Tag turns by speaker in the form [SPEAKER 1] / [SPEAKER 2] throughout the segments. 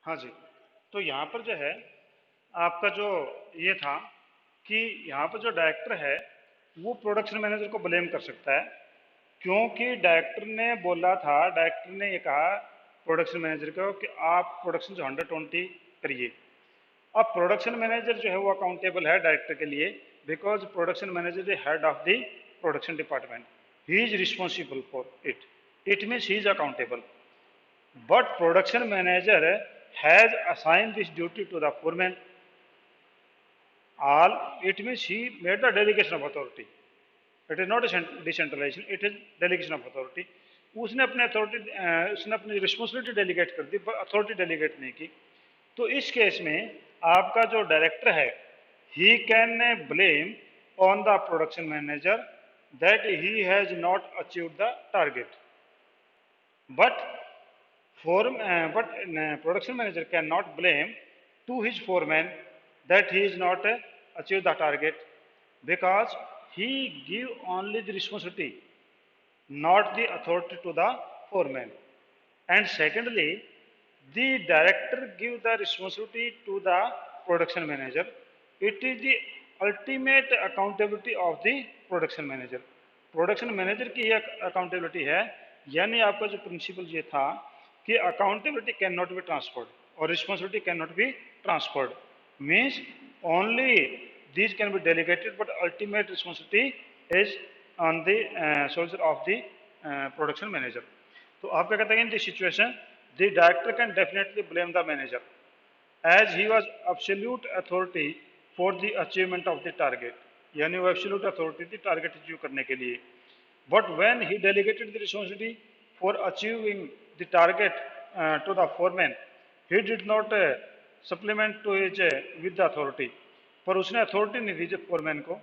[SPEAKER 1] हाँ जी। तो यहाँ पर जो है आपका जो ये था कि यहाँ पर जो डायरेक्टर है वो प्रोडक्शन मैनेजर को ब्लेम कर सकता है, क्योंकि डायरेक्टर ने बोला था, डायरेक्टर ने ये कहा प्रोडक्शन मैनेजर को कि आप प्रोडक्शन जो 120 करिए। अब प्रोडक्शन मैनेजर जो है वो अकाउंटेबल है डायरेक्टर के लिए, because production manager is head of the production department, he is responsible for it means he is accountable. But production manager has assigned this duty to the foreman. All it means he made the delegation of authority. It is not a decentralization. It is delegation of authority. उसने अपने authority उसने अपनी responsibility delegate कर दी, authority delegate नहीं की। तो इस case में आपका जो डायरेक्टर है he can blame on the production manager that he has not achieved the target, but production manager cannot blame to his foreman that he is not achieved the target, because he give only the responsibility, not the authority to the foreman. And secondly, the director give the responsibility to the production manager. It is the ultimate accountability of the production manager. Production manager की ये accountability है। यानी आपका जो principal ये था कि accountability can not be transferred और responsibility can not be transferred, means only these can be delegated but ultimate responsibility is on the shoulder of the production manager. तो आप क्या कहते हैं in this situation the director can definitely blame the manager as he was absolute authority for the achievement of the target, यानी वो absolute authority थी target achieve करने के लिए। But when he delegated the responsibility for achieving the target to the foreman, he did not supplement to his with the authority, पर उसने authority नहीं दी फोरमैन को।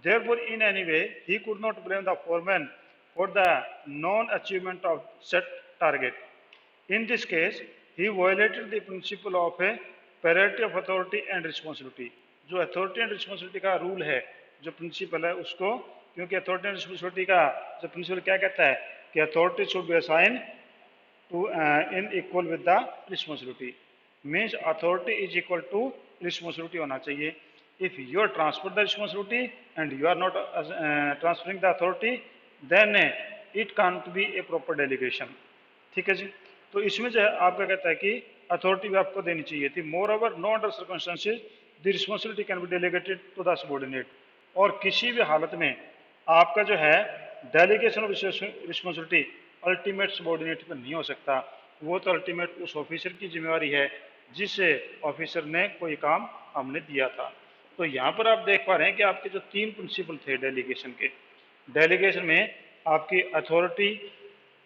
[SPEAKER 1] Therefore in any way he could not blame the foreman for the non achievement of set target. In this case, he violated the principle of a parity of authority and responsibility. जो authority and responsibility का rule है, जो principal है उसको, क्योंकि authority and responsibility का जो principal क्या कहता है कि authority should be assign to in equal with the responsibility, means authority is equal to responsibility होना चाहिए। If you are transfer the responsibility and you are not transferring the authority, then it can't be a proper delegation. ठीक है जी। तो इसमें जो है आपका कहता है कि अथॉरिटी भी आपको देनी चाहिए थी। More over no under circumstances the responsibility can be delegated to the subordinate, और किसी भी हालत में आपका जो है delegation of responsibility ultimate subordinate पर नहीं हो सकता। वो तो अल्टीमेट उस ऑफिसर की जिम्मेवारी है जिस ऑफिसर ने कोई काम हमने दिया था। तो यहाँ पर आप देख पा रहे हैं कि आपके जो 3 प्रिंसिपल थे डेलीगेशन के, डेलीगेशन में आपकी authority,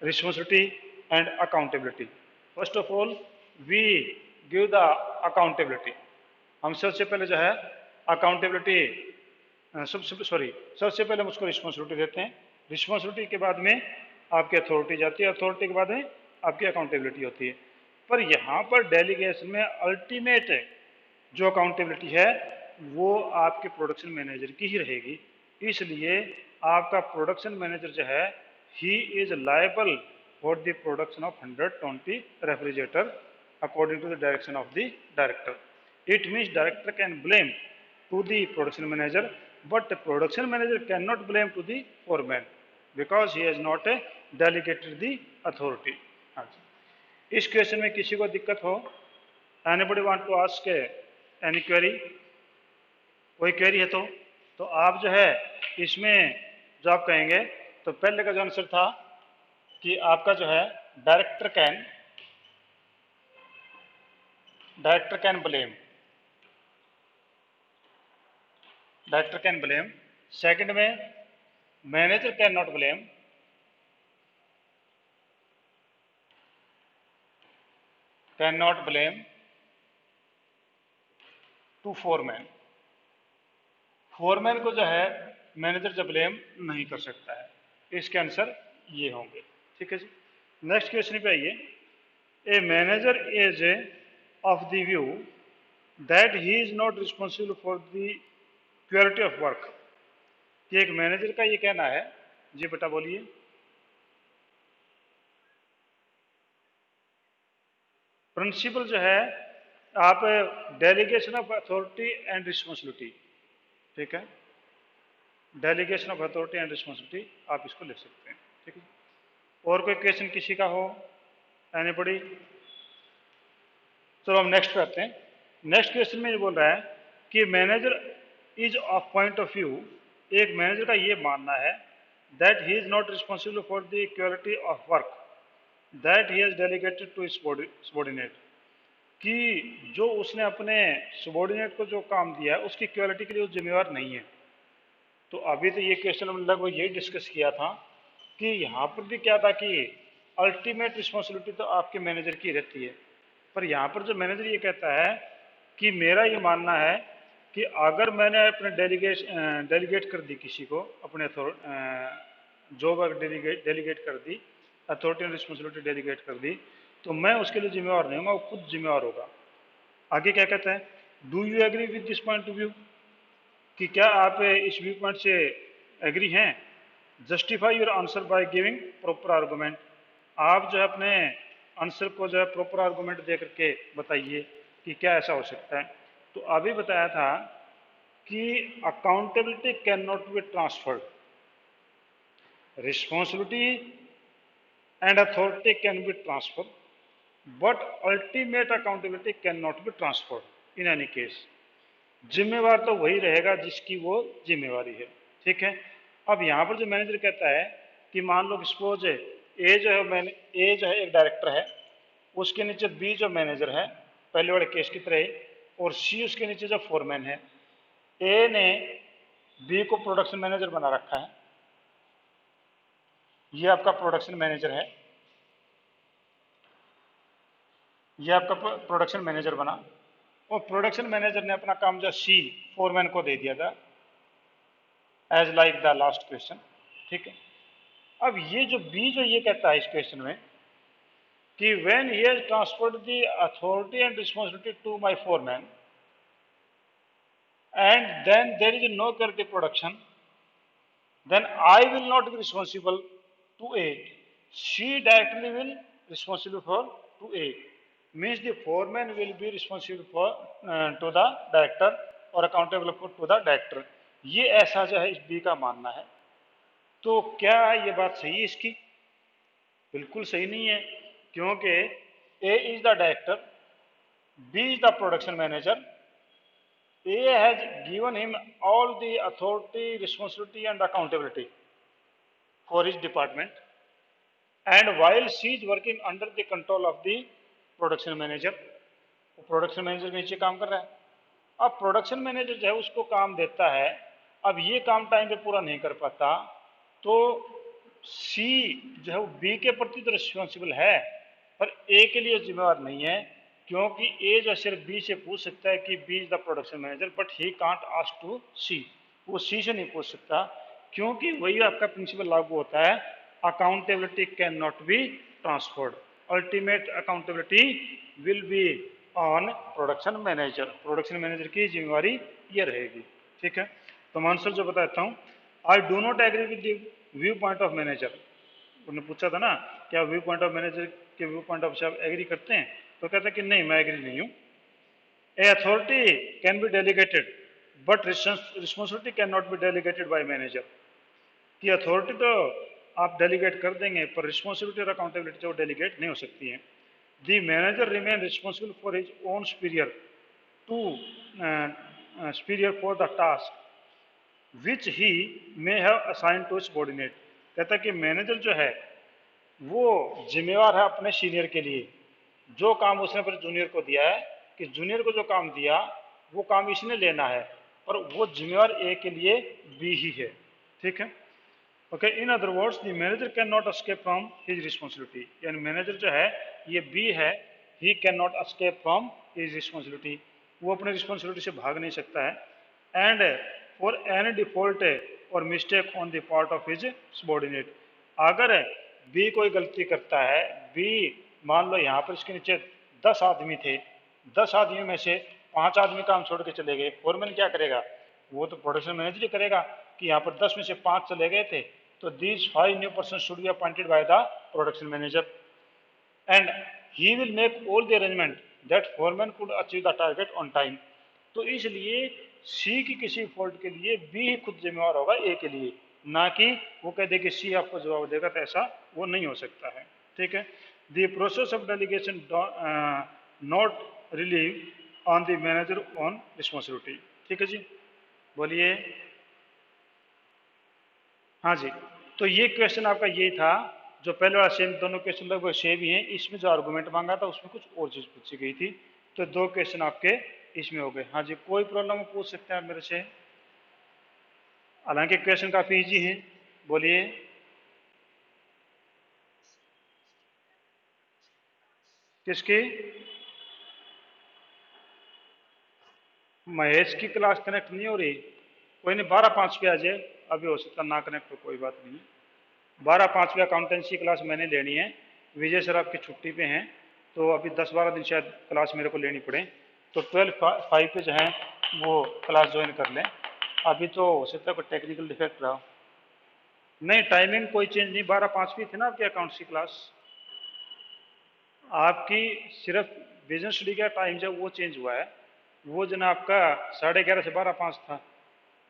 [SPEAKER 1] responsibility and accountability. First of all, we give the accountability. हम सबसे पहले जो है अकाउंटेबिलिटी सबसे पहले हम उसको रिस्पॉन्सिबिलिटी देते हैं। रिस्पॉन्सिबिलिटी के बाद में आपकी अथॉरिटी जाती है, अथॉरिटी के बाद में आपकी अकाउंटेबिलिटी होती है। पर यहाँ पर डेलीगेशन में अल्टीमेट जो अकाउंटेबिलिटी है वो आपके प्रोडक्शन मैनेजर की ही रहेगी। इसलिए आपका प्रोडक्शन मैनेजर जो है he is liable for the production of 120 refrigerator according to the direction of the director. It means director can blame to the production manager, but the production manager cannot blame to the foreman because he has not delegated the authority. हाँ जी। इस question में किसी को दिक्कत हो, anybody want to ask any query? कोई query है तो आप जो है इसमें जो आप कहेंगे, तो पहले का जो आंसर था कि आपका जो है डायरेक्टर कैन ब्लेम। सेकंड में manager can not blame to foreman. Foreman को जो है मैनेजर जब ब्लेम नहीं कर सकता है। इसके आंसर ये होंगे। ठीक है जी। नेक्स्ट क्वेश्चन पे आइए। A manager is of the view that he is not responsible for the purity of work. कि एक मैनेजर का ये कहना है, जी बेटा बोलिए। प्रिंसिपल जो है आप delegation of authority and responsibility, ठीक है, delegation of authority and responsibility आप इसको लिख सकते हैं, ठीक है। और कोई क्वेश्चन किसी का हो, एनीबॉडी? चलो हम नेक्स्ट पे आते हैं। नेक्स्ट क्वेश्चन में ये बोल रहा है कि manager is of point of view, एक मैनेजर का ये मानना है that he is not responsible for the quality of work that he has delegated to subordinate, कि जो उसने अपने सबॉर्डिनेट को जो काम दिया है उसकी क्वालिटी के लिए वो जिम्मेवार नहीं है। तो अभी तो ये क्वेश्चन हम लगभग यही डिस्कस किया था कि यहाँ पर भी क्या था कि अल्टीमेट रिस्पॉन्सिबिलिटी तो आपके मैनेजर की रहती है, पर यहाँ पर जो मैनेजर ये कहता है कि मेरा ये मानना है कि अगर मैंने अपने डेलीगेट कर दी किसी को, अपने जॉब अगर डेलीगेट कर दी, अथॉरिटी एंड रिस्पॉन्सिबिलिटी डेलीगेट कर दी, तो मैं उसके लिए जिम्मेवार नहीं होगा, वो खुद जिम्मेवार होगा। आगे क्या कहता है, do you agree with this point of view, कि क्या आप इस व्यू पॉइंट से एग्री हैं? Justify your answer by giving proper argument, आप जो है अपने आंसर को जो है प्रॉपर आर्गूमेंट दे करके बताइए कि क्या ऐसा हो सकता है। तो अभी बताया था कि accountability can not be transferred, responsibility and authority can be transferred, but ultimate accountability can not be transferred in any case. जिम्मेवार तो वही रहेगा जिसकी वो जिम्मेवारी है, ठीक है। अब यहाँ पर जो मैनेजर कहता है कि मान लो सपोज ए जो है ए जो है एक डायरेक्टर है, उसके नीचे बी जो मैनेजर है पहले वाले केस की तरह ही, और सी उसके नीचे जो फोरमैन है। ए ने बी को प्रोडक्शन मैनेजर बना रखा है, ये आपका प्रोडक्शन मैनेजर है, ये आपका प्रोडक्शन मैनेजर बना, और प्रोडक्शन मैनेजर ने अपना काम जो सी फोरमैन को दे दिया था, as like the last question, ठीक है। अब ये जो बी जो ये कहता है इस क्वेश्चन में कि when he has transferred the authority and responsibility to my foreman and then there is no quality production, then I will not be responsible to A. She directly will responsible for to A. Means the foreman will be responsible for to the director और accountable for to the director. ये ऐसा जो है इस B का मानना है। तो क्या ये बात सही है इसकी? बिल्कुल सही नहीं है, क्योंकि A is the director, B is the production manager, A has given him all the authority, responsibility and accountability for his department, and while she is working under the control of the production manager, वो production manager के नीचे काम कर रहा है। अब production manager जो है उसको काम देता है, अब ये काम टाइम पे पूरा नहीं कर पाता, तो सी जो है वो बी के प्रति तो रिस्पॉन्सिबल है, पर ए के लिए जिम्मेवार नहीं है, क्योंकि ए जो सिर्फ बी से पूछ सकता है कि B is the production manager, but he can't ask to C, वो सी से नहीं पूछ सकता, क्योंकि वही आपका प्रिंसिपल लागू होता है, accountability can not be transferred, ultimate accountability will be on production manager, production manager की जिम्मेवारी ये रहेगी, ठीक है। तो मैं आंसर जो बताता हूँ, I do not agree with the view point of manager, उन्होंने पूछा था ना क्या व्यू पॉइंट ऑफ मैनेजर के व्यू पॉइंट ऑफ से आप एग्री करते हैं, तो कहता है कि नहीं मैं एग्री नहीं हूं। A authority can be delegated but responsibility can not be delegated by manager, कि अथॉरिटी तो आप डेलीगेट कर देंगे पर रिस्पॉन्सिबिलिटी और अकाउंटेबिलिटी जो डेलीगेट नहीं हो सकती है। The manager remain responsible for his own superior to superior for the task which he may have assign to subordinate, कहता है कि मैनेजर जो है वो जिम्मेवार है अपने सीनियर के लिए, जो काम उसने अपने जूनियर को दिया है, कि जूनियर को जो काम दिया वो काम इसने लेना है, और वो जिम्मेवार ए के लिए बी ही है, ठीक है। Okay, in other words the manager can not escape from his responsibility, यानी मैनेजर जो है ये बी है, he can not escape from his responsibility, वो अपने रिस्पॉन्सिबिलिटी से भाग नहीं सकता है। एंड फॉर एनी डिफॉल्ट और mistake on the part of his subordinate, अगर बी कोई गलती करता है, बी मान लो यहाँ पर इसके नीचे 10 आदमी थे, 10 आदमी में से 5 आदमी काम छोड़ के चले गए, फोरमैन क्या करेगा, वो तो प्रोडक्शन मैनेजर ही करेगा कि यहाँ पर 10 में से 5 चले गए थे, तो these 5 new person should be appointed by the production manager and he will make all the arrangement that foreman could achieve the target on time. तो इसलिए सी की किसी फॉल्ट के लिए बी ही खुद जिम्मेवार होगा ए के लिए, ना कि वो कह दे कि सी आपको जवाब देगा, तो ऐसा वो नहीं हो सकता है। ठीक है। The process of delegation not relieve on the manager on responsibility. ठीक है जी, बोलिए। हाँ जी, तो ये क्वेश्चन आपका यही था, जो पहले वाला सेम, दोनों क्वेश्चन लगभग सेम ही है। इसमें जो आर्गुमेंट मांगा था उसमें कुछ और चीज पूछी गई थी, तो दो क्वेश्चन आपके इसमें हो गए। हाँ जी, कोई प्रॉब्लम पूछ सकते हैं आप मेरे से, हालांकि क्वेश्चन काफी इजी है। बोलिए। किसकी? महेश की क्लास कनेक्ट नहीं हो रही? कोई नहीं, 12:05 पे आ जाए, अभी हो सकता ना कनेक्ट हो, कोई बात नहीं। 12:05 पे अकाउंटेंसी क्लास मैंने लेनी है, विजय सर आपकी छुट्टी पे हैं, तो अभी 10-12 दिन शायद क्लास मेरे को लेनी पड़े, तो 12:05 पे जो है वो क्लास ज्वाइन कर लें। अभी तो हो सकता है कोई टेक्निकल डिफेक्ट रहा। नहीं, टाइमिंग कोई चेंज नहीं, 12:05 की थी ना आपकी अकाउंट्स की क्लास। आपकी सिर्फ बिजनेस स्टडी का टाइम जो वो चेंज हुआ है, वो जो ना आपका 11:30 से 12:05 था,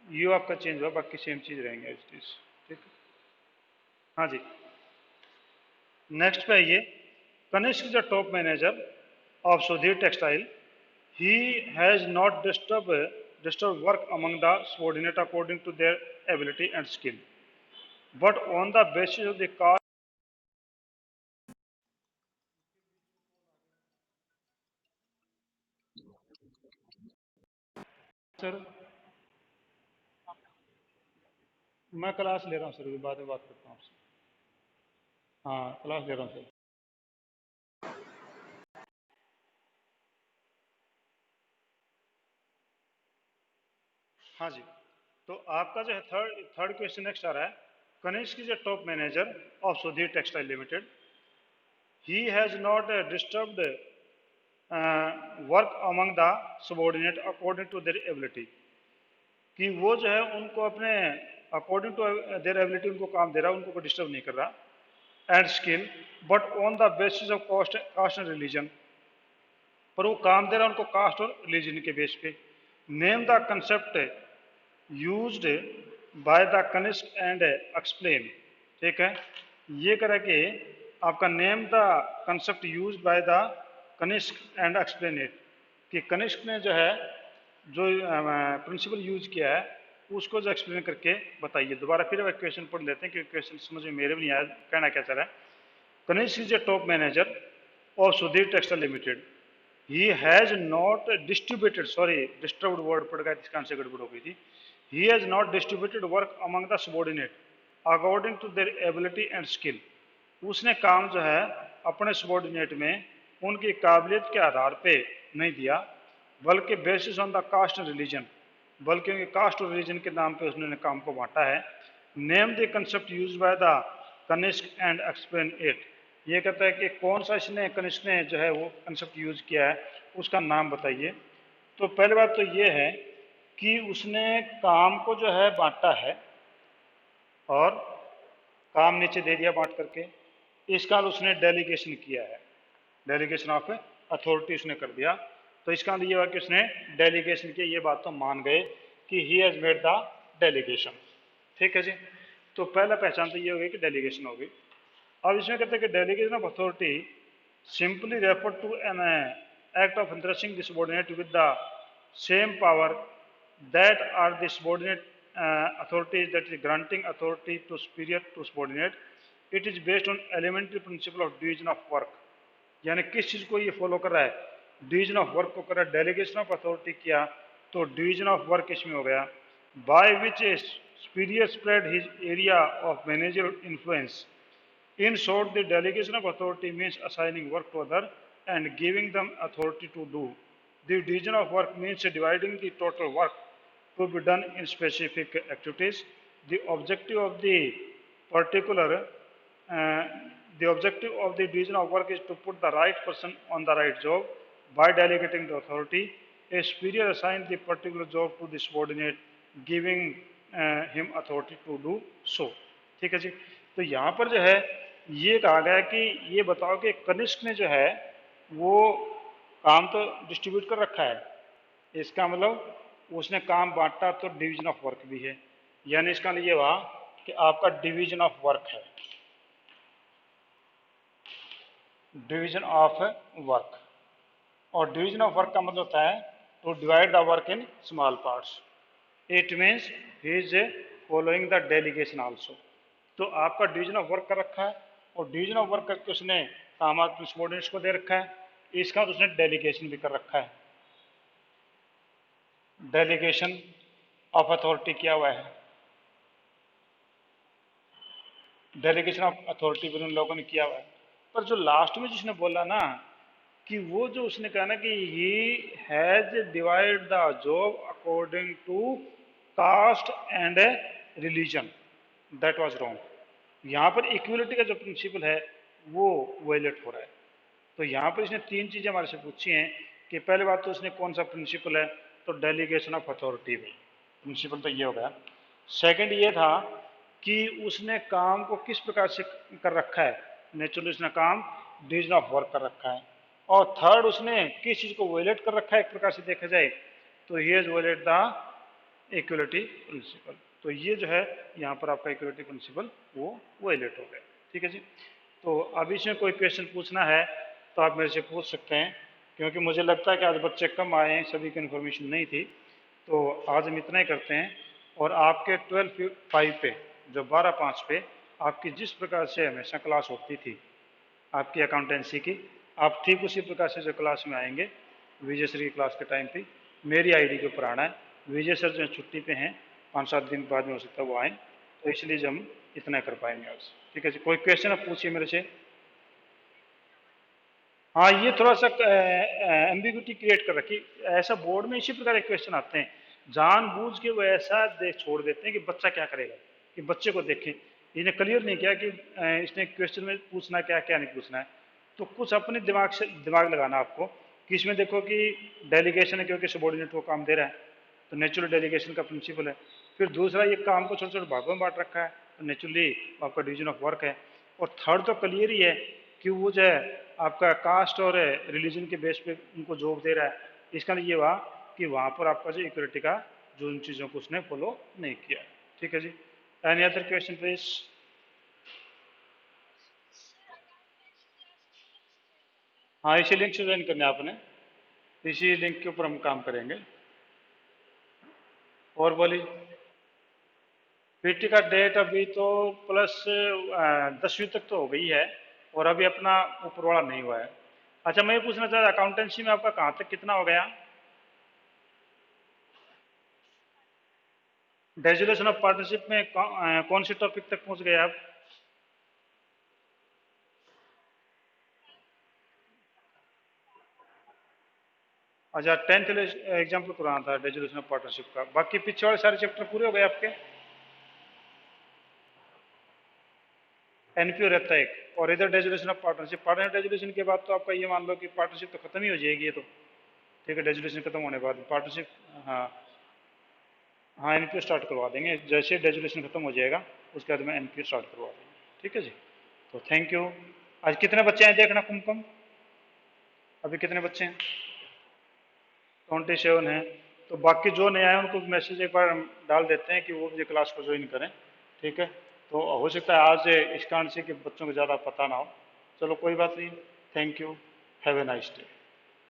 [SPEAKER 1] ये आपका चेंज हुआ, बाकी सेम चीज रहेंगे इस चीज। ठीक है। हाँ जी, नेक्स्ट पे आइए। Kanishka the top manager of Sudhir textile, he has not disturbed work among the subordinate according to their ability and skill, but on the basis of the cost. Sir, मैं क्लास ले रहा हूँ सर, बाद में बात करता हूँ आपसे। हाँ, क्लास ले रहा हूँ सर। हाँ जी, तो आपका जो है थर्ड थर्ड क्वेश्चन नेक्स्ट आ रहा है। Kanishka is a top manager of Sudhir textile limited, he has not disturbed work among the subordinate according to their ability, कि वो जो है उनको अपने अकॉर्डिंग टू देयर एबिलिटी उनको काम दे रहा है, उनको कोई डिस्टर्ब नहीं कर रहा, and skill, but on the basis of caste and religion, पर वो काम दे रहा है उनको कास्ट और रिलीजन के बेस पे। Name the concept used by the Kanishka and explain. ठीक है, ये करा कि आपका name the concept used by the Kanishka and explain it, कि कनिष्क ने जो है जो प्रिंसिपल यूज किया है उसको जो एक्सप्लेन करके बताइए। दोबारा फिर क्वेश्चन पढ़ लेते हैं, क्योंकि क्वेश्चन समझ में मेरे भी नहीं आया कहना क्या चाह रहा है। Kanishka is a top manager of Sudhir textile limited, he has not distributed, sorry disturbed word पड़ गया, इसका आंसर गड़बड़ हो गई थी। He has not distributed work among the subordinate according to their ability and skill, उसने काम जो है अपने सबॉर्डिनेट में उनकी काबिलियत के आधार पे नहीं दिया, बल्कि basis on the caste and religion, बल्कि उनके कास्ट और रिलीजन के नाम पे उसने काम को बांटा है। Name the concept use by the Kanishka and explain it, ये कहता है कि कौन सा इसने कनिष्क ने जो है वो कंसेप्ट यूज किया है, उसका नाम बताइए। तो पहली बात तो ये है कि उसने काम को जो है बांटा है, और काम नीचे दे दिया बांट करके, इसका उसने डेलीगेशन किया है, डेलीगेशन ऑफ अथॉरिटी उसने कर दिया। तो इसका ये हुआ कि उसने डेलीगेशन किया, ये बात तो मान गए कि he has made the delegation. ठीक है जी, तो पहला पहचान तो ये हो गई कि डेलीगेशन हो गई। अब इसमें कहते हैं कि delegation of authority simply refer to an act of interesting the subordinate with the same power that are the subordinate authorities, that is granting authority to superior to subordinate. It is based on elementary principle of division of work, यानी किस चीज को ये follow कर रहा है, division of work को कर रहा है। डेलीगेशन ऑफ अथॉरिटी किया तो डिवीजन ऑफ वर्क इसमें हो गया, by which A superior spread his area of managerial influence. In short, the delegation of authority means assigning work to other and giving them authority to do. The division of work means dividing the total work to be done in specific activities. The objective of the particular, uh, the objective of the division of work is to put the right person on the right job by delegating the authority. A superior assigns the particular job to the subordinate, giving him authority to do so. ठीक है जी, तो यहाँ पर जो है ये कहा गया कि ये बताओ कि कनिष्क ने जो है वो काम तो डिस्ट्रीब्यूट कर रखा है। इसका मतलब उसने काम बांटा तो डिवीजन ऑफ वर्क भी है, यानी इसका ये हुआ कि आपका डिवीजन ऑफ वर्क है, डिवीजन ऑफ वर्क। और डिवीजन ऑफ वर्क का मतलब होता है to divide the work in small parts. It means he is following the delegation also. तो आपका डिवीजन ऑफ वर्क कर रखा है और डिवीजन ऑफ वर्क करके उसने काम अपने सबॉर्डिनेट्स को दे रखा है, इसका तो उसने डेलीगेशन भी कर रखा है। डेलीगेशन ऑफ अथॉरिटी किया हुआ है, डेलीगेशन ऑफ अथॉरिटी भी उन लोगों ने किया हुआ है। पर जो लास्ट में जिसने बोला ना कि वो जो उसने कहा ना कि he has divide the job according to caste and religion, that was wrong. यहाँ पर इक्वलिटी का जो प्रिंसिपल है वो वायलेट हो रहा है। तो यहाँ पर इसने तीन चीज़ें हमारे से पूछी हैं कि पहले बात तो उसने कौन सा प्रिंसिपल है, तो डेलीगेशन ऑफ अथॉरिटी में प्रिंसिपल तो ये हो गया। सेकंड ये था कि उसने काम को किस प्रकार से कर रखा है, नेचुरली उसने काम डिवीजन ऑफ वर्क कर रखा है। और थर्ड उसने किस चीज़ को वायलेट कर रखा है, एक प्रकार से देखा जाए तो he has violate the equality principle. तो ये जो है यहाँ पर आपका इक्वलिटी प्रिंसिपल वो वायलेट हो गया। ठीक है जी। तो अब इसमें कोई क्वेश्चन पूछना है तो आप मेरे से पूछ सकते हैं, क्योंकि मुझे लगता है कि आज बच्चे कम आए हैं, सभी की इन्फॉर्मेशन नहीं थी। तो आज हम इतना ही करते हैं। और आपके 12/5 पे, जो 12/5 पे आपकी जिस प्रकार से हमेशा क्लास होती थी आपकी अकाउंटेंसी की, आप ठीक उसी प्रकार से जो क्लास में आएंगे विजय सर की क्लास के टाइम पे मेरी आईडी के ऊपर आना है। विजय सर जो छुट्टी पे हैं, 5-7 दिन बाद में हो सकता है वो आए, तो इसलिए जो हम इतना कर पाएंगे आज। ठीक है जी। कोई क्वेश्चन आप पूछिए मेरे से। हाँ, ये थोड़ा सा एम्बिग्यूटी क्रिएट कर रखी। ऐसा बोर्ड में इसी प्रकार के क्वेश्चन आते हैं, जानबूझ के वो ऐसा छोड़ देते हैं कि बच्चा क्या करेगा, कि बच्चे को देखें। इन्हें क्लियर नहीं किया कि इसने क्वेश्चन में पूछना क्या क्या नहीं पूछना है। तो कुछ अपने दिमाग से दिमाग लगाना आपको कि इसमें देखो कि डेलीगेशन है क्योंकि सबॉर्डिनेट को काम दे रहा है, तो नेचुरल डेलीगेशन का प्रिंसिपल है। फिर दूसरा ये काम को छोटे छोटे भागों में बांट रखा है, तो नेचुरली आपका डिवीजन ऑफ वर्क है। और थर्ड तो क्लियर ही है कि वो जो है आपका कास्ट और रिलीजन के बेस पे उनको जॉब दे रहा है। इसका ये हुआ कि वहाँ पर आपका जो इक्वलिटी का जो उन चीज़ों को उसने फॉलो नहीं किया। ठीक है जी। Any other question please. हाँ, इसी लिंक से ज्वाइन करना है आपने, इसी लिंक के ऊपर हम काम करेंगे। और बोली पीटी का डेट अभी तो प्लस 10वीं तक तो हो गई है, और अभी अपना ऊपर वाला नहीं हुआ है। अच्छा, मैं ये पूछना चाह रहा अकाउंटेंसी में आपका कहाँ तक कितना हो गया? डेजुलेशन ऑफ पार्टनरशिप में कौन से टॉपिक तक पहुंच गए आप? अच्छा, 10th एग्जाम्पल कराना था डेजुलेशन ऑफ पार्टनरशिप का, बाकी पीछे वाले सारे चैप्टर पूरे हो गए आपके? एनपीओ रहता है एक, और इधर डेजुलेशन ऑफ पार्टनरशिप। पार्टनर डेजुलेशन के बाद तो आपका ये मान लो कि पार्टनरशिप तो खत्म ही हो जाएगी ये तो। ठीक है, डेजुलेशन खत्म होने के बाद पार्टनरशिप। हाँ, हाँ, एनपीओ स्टार्ट करवा देंगे जैसे डेजुलेशन खत्म हो जाएगा, उसके बाद में एनपीओ स्टार्ट करवा देंगे। ठीक है जी। तो थैंक यू। आज कितने बच्चे हैं देखना कुमकुम, अभी कितने बच्चे हैं? 27 हैं। तो बाकी जो नए आए उनको मैसेज एक बार डाल देते हैं कि वो मुझे क्लास को ज्वाइन करें। ठीक है। तो हो सकता है आज इस कारण से कि बच्चों को ज़्यादा पता ना हो। चलो कोई बात नहीं। Thank you. Have a nice day.